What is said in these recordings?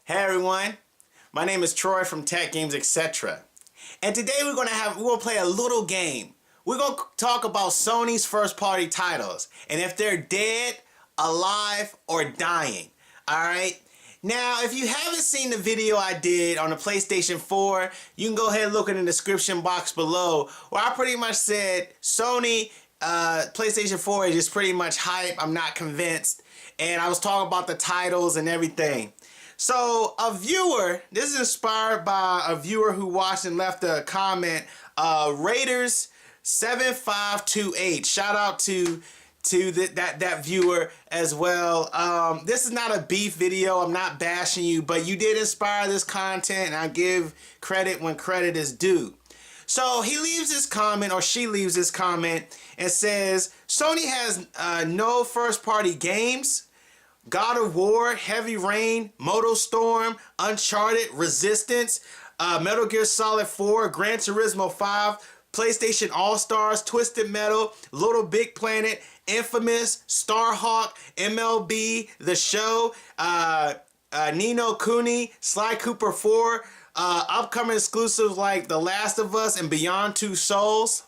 Hey everyone, my name is Troy from Tech Games Etc. And today we're gonna play a little game. We're gonna talk about Sony's first party titles and if they're dead, alive, or dying. Alright? Now, if you haven't seen the video I did on the PlayStation 4, you can go ahead and look in the description box below where I pretty much said Sony PlayStation 4 is just pretty much hype. I'm not convinced. And I was talking about the titles and everything. So a viewer, this is inspired by a viewer who watched and left a comment, Raiders7528. Shout out to that viewer as well. This is not a beef video. I'm not bashing you, but you did inspire this content, and I give credit when credit is due. So he leaves this comment, or she leaves this comment, and says, Sony has no first-party games. God of War, Heavy Rain, MotoStorm, Uncharted, Resistance, Metal Gear Solid 4, Gran Turismo 5, PlayStation All-Stars, Twisted Metal, Little Big Planet, Infamous, Starhawk, MLB, The Show, Ni no Kuni, Sly Cooper 4, upcoming exclusives like The Last of Us and Beyond Two Souls.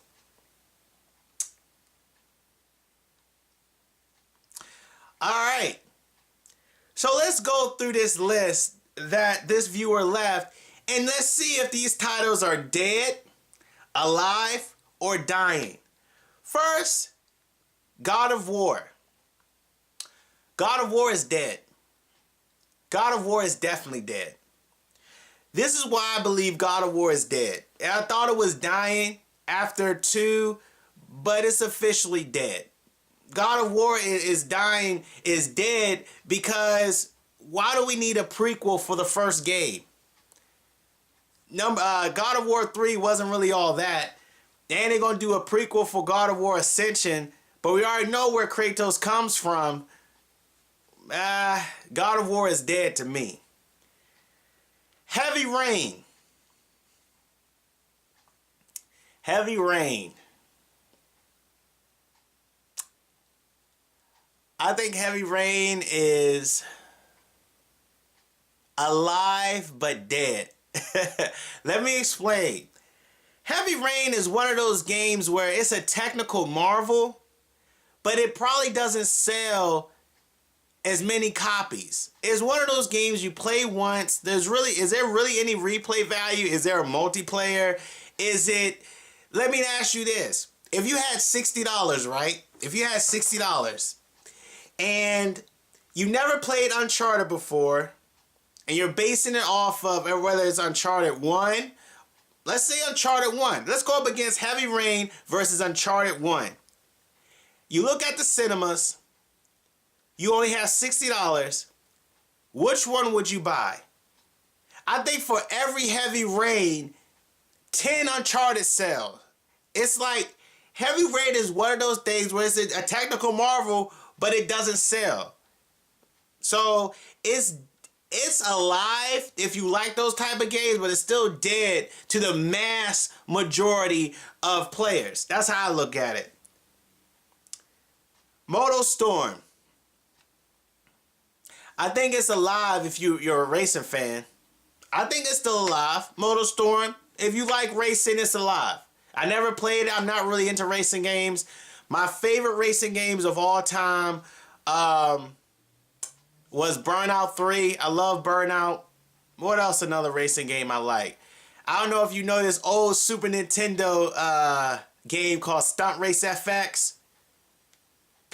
Alright. So let's go through this list that this viewer left and let's see if these titles are dead, alive, or dying. First, God of War. God of War is dead. God of War is definitely dead. This is why I believe God of War is dead. I thought it was dying after 2, but it's officially dead. God of War is dead because why do we need a prequel for the first game? God of War 3 wasn't really all that. And they're going to do a prequel for God of War Ascension, but we already know where Kratos comes from. God of War is dead to me. Heavy Rain. Heavy Rain. I think Heavy Rain is alive but dead. Let me explain. Heavy Rain is one of those games where it's a technical marvel, but it probably doesn't sell as many copies. It's one of those games you play once. Is there really any replay value? Is there a multiplayer? Let me ask you this. If you had $60, right? If you had $60 and you never played Uncharted before, and you're basing it off of whether it's Uncharted 1, let's say Uncharted 1. Let's go up against Heavy Rain versus Uncharted 1. You look at the cinemas, you only have $60. Which one would you buy? I think for every Heavy Rain, 10 Uncharted sell. It's like Heavy Rain is one of those things where it's a technical marvel, but it doesn't sell. So it's alive if you like those type of games, but it's still dead to the mass majority of players. That's how I look at it. MotoStorm. I think it's alive if you're a racing fan. I think it's still alive. MotoStorm. If you like racing, it's alive. I never played it. I'm not really into racing games. My favorite racing games of all time was Burnout 3. I love Burnout. What else another racing game I like? I don't know if you know this old Super Nintendo game called Stunt Race FX.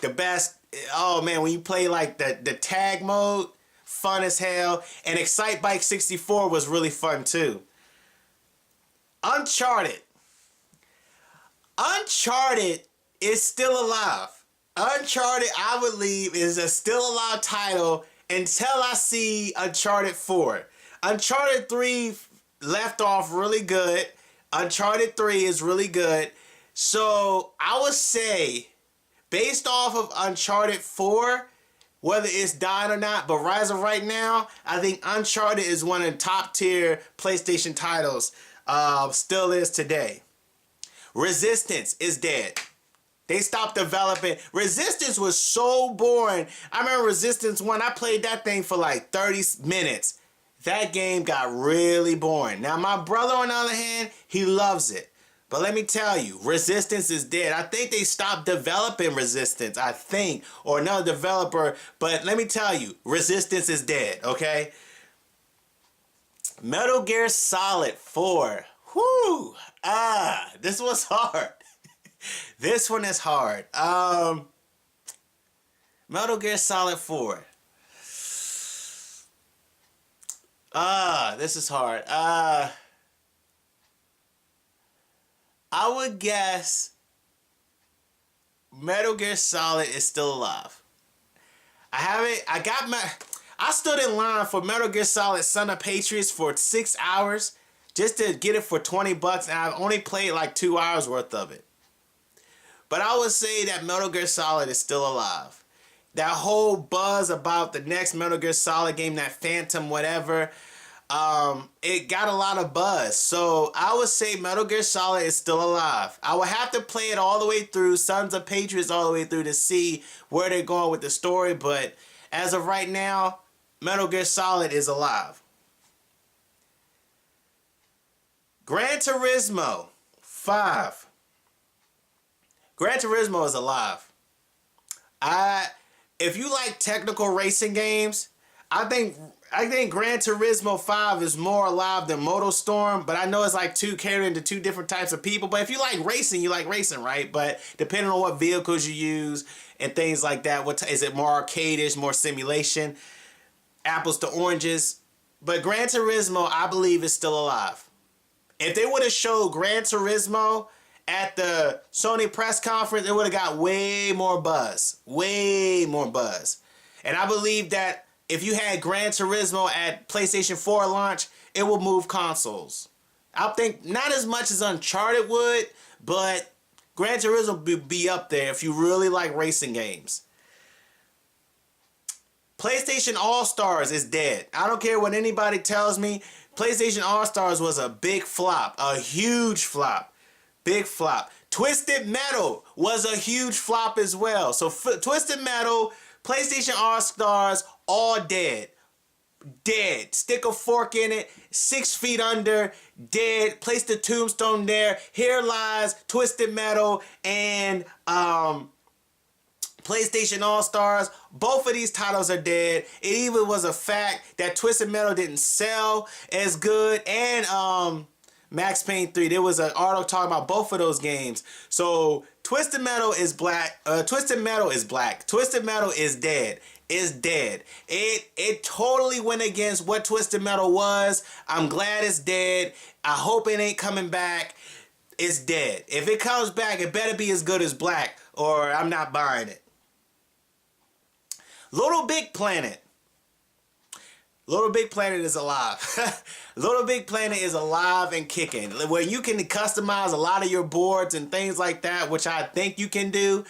The best. Oh man, when you play like the tag mode, fun as hell. And Excite Bike 64 was really fun too. Uncharted. Uncharted is still alive. Uncharted, I would believe, is a still alive title until I see Uncharted 4. Uncharted 3 left off really good. Uncharted 3 is really good. So I would say, based off of Uncharted 4, whether it's dying or not, but as of right now, I think Uncharted is one of the top tier PlayStation titles. Still is today. Resistance is dead. They stopped developing. Resistance was so boring. I remember Resistance 1, I played that thing for like 30 minutes. that game got really boring. Now, my brother, on the other hand, he loves it. But let me tell you, Resistance is dead. I think they stopped developing Resistance, I think, or another developer. But let me tell you, Resistance is dead, okay? Metal Gear Solid 4. Whoo! This was hard. This one is hard. Metal Gear Solid 4. This is hard. I would guess Metal Gear Solid is still alive. I stood in line for Metal Gear Solid Son of Patriots for 6 hours just to get it for $20, and I've only played like 2 hours worth of it. But I would say that Metal Gear Solid is still alive. That whole buzz about the next Metal Gear Solid game, that Phantom whatever, it got a lot of buzz. So I would say Metal Gear Solid is still alive. I would have to play it all the way through, Sons of Patriots all the way through, to see where they're going with the story. But as of right now, Metal Gear Solid is alive. Gran Turismo 5. Gran Turismo is alive. If you like technical racing games, I think Gran Turismo 5 is more alive than MotoStorm, but I know it's like catering to two different types of people. But if you like racing, you like racing, right? But depending on what vehicles you use and things like that, is it more arcade-ish, more simulation, apples to oranges? But Gran Turismo, I believe, is still alive. If they would have showed Gran Turismo at the Sony press conference, it would have got way more buzz. Way more buzz. And I believe that if you had Gran Turismo at PlayStation 4 launch, it will move consoles. I think not as much as Uncharted would, but Gran Turismo would be up there if you really like racing games. PlayStation All-Stars is dead. I don't care what anybody tells me. PlayStation All-Stars was a big flop. A huge flop. Big flop. Twisted Metal was a huge flop as well. So Twisted Metal, PlayStation All-Stars, all dead. Dead. Stick a fork in it. 6 feet under. Dead. Place the tombstone there. Here lies Twisted Metal and PlayStation All-Stars. Both of these titles are dead. It even was a fact that Twisted Metal didn't sell as good, and Max Payne 3. There was an article talking about both of those games. So Twisted Metal is black. Twisted Metal is black. Twisted Metal is dead. Is dead. It totally went against what Twisted Metal was. I'm glad it's dead. I hope it ain't coming back. It's dead. If it comes back, it better be as good as black, or I'm not buying it. Little Big Planet. Little Big Planet is alive. Little Big Planet is alive and kicking. Where you can customize a lot of your boards and things like that, which I think you can do.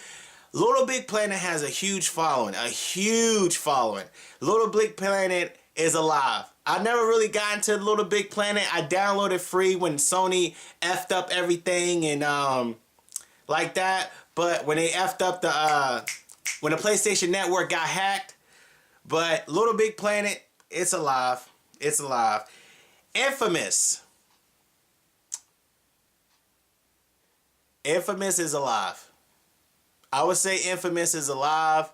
Little Big Planet has a huge following. A huge following. Little Big Planet is alive. I never really got into Little Big Planet. I downloaded free when Sony effed up everything and like that. But when they effed up when the PlayStation Network got hacked. But Little Big Planet, it's alive. It's alive. Infamous. Infamous is alive. I would say Infamous is alive.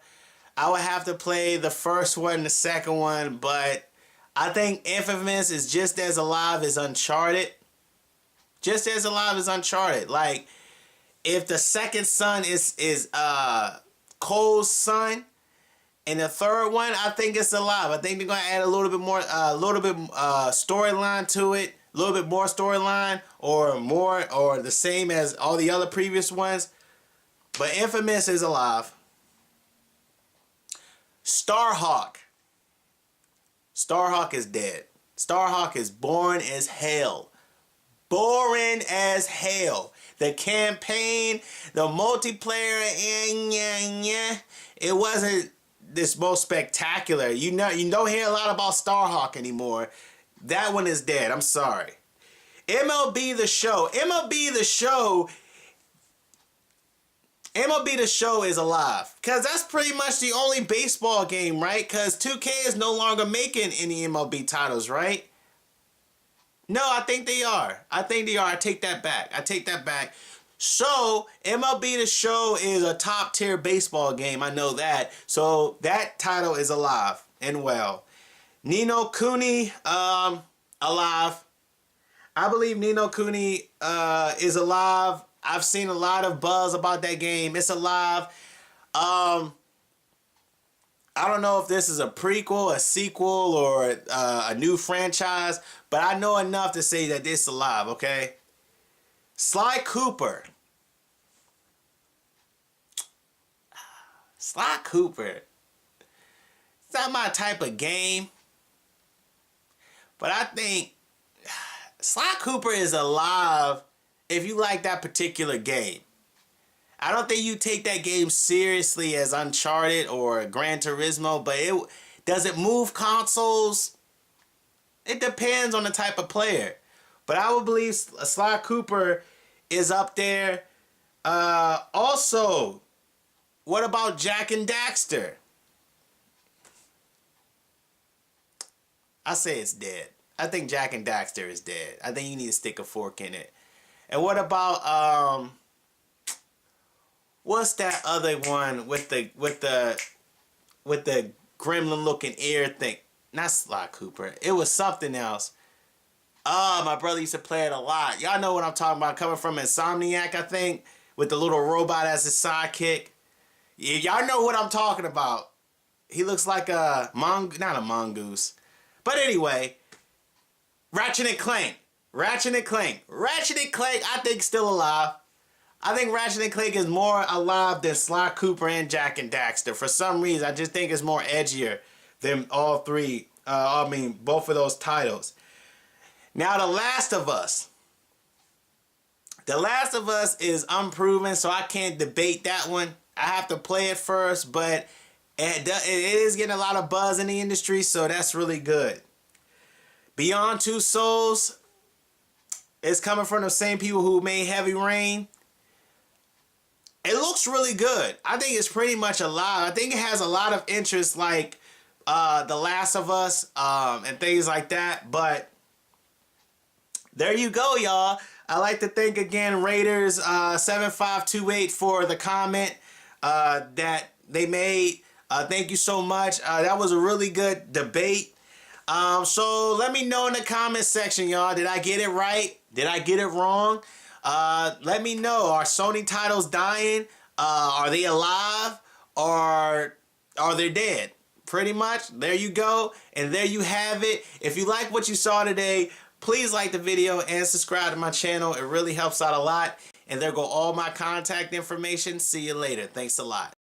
I would have to play the first one, the second one, but I think Infamous is just as alive as Uncharted. Just as alive as Uncharted. Like, if the second son is Cole's son, and the third one, I think it's alive. I think they're gonna add a little bit more, storyline to it, a little bit more storyline, or the same as all the other previous ones. But Infamous is alive. Starhawk. Starhawk is dead. Starhawk is boring as hell. Boring as hell. The campaign, the multiplayer, it wasn't this most spectacular. You don't hear a lot about Starhawk anymore. That one is dead. I'm sorry. MLB The Show. MLB The Show MLB The Show is alive. Because that's pretty much the only baseball game, right? Because 2K is no longer making any MLB titles, right? No, I think they are. I think they are. I take that back. I take that back. So, MLB The Show is a top tier baseball game. I know that. So, that title is alive and well. Ni no Kuni, alive. I believe Ni no Kuni is alive. I've seen a lot of buzz about that game. It's alive. I don't know if this is a prequel, a sequel, or a new franchise, but I know enough to say that it's alive, okay? Sly Cooper. Sly Cooper. It's not my type of game. But I think Sly Cooper is alive if you like that particular game. I don't think you take that game seriously as Uncharted or Gran Turismo, but does it move consoles? It depends on the type of player. But I would believe Sly Cooper is up there. Also, what about Jak and Daxter? I say it's dead. I think Jak and Daxter is dead. I think you need to stick a fork in it. And what about what's that other one with the gremlin looking ear thing? Not Sly Cooper. It was something else. Oh, my brother used to play it a lot. Y'all know what I'm talking about. Coming from Insomniac, I think, with the little robot as his sidekick. Yeah, y'all know what I'm talking about. He looks like a not a mongoose. But anyway, Ratchet and Clank. Ratchet and Clank. Ratchet and Clank, I think, still alive. I think Ratchet and Clank is more alive than Sly Cooper and Jak and Daxter. For some reason, I just think it's more edgier than all three. Both of those titles. Now, The Last of Us. The Last of Us is unproven, so I can't debate that one. I have to play it first, but it is getting a lot of buzz in the industry, so that's really good. Beyond Two Souls is coming from the same people who made Heavy Rain. It looks really good. I think it's pretty much alive. I think it has a lot of interest, like The Last of Us and things like that. But there you go, y'all. I'd like to thank again Raiders 7528 for the comment that they made. Thank you so much. That was a really good debate. So let me know in the comment section, y'all. Did I get it right? Did I get it wrong? Let me know. Are Sony titles dying? Are they alive? Or are they dead? Pretty much. There you go. And there you have it. If you like what you saw today, please like the video and subscribe to my channel. It really helps out a lot. And there go all my contact information. See you later. Thanks a lot.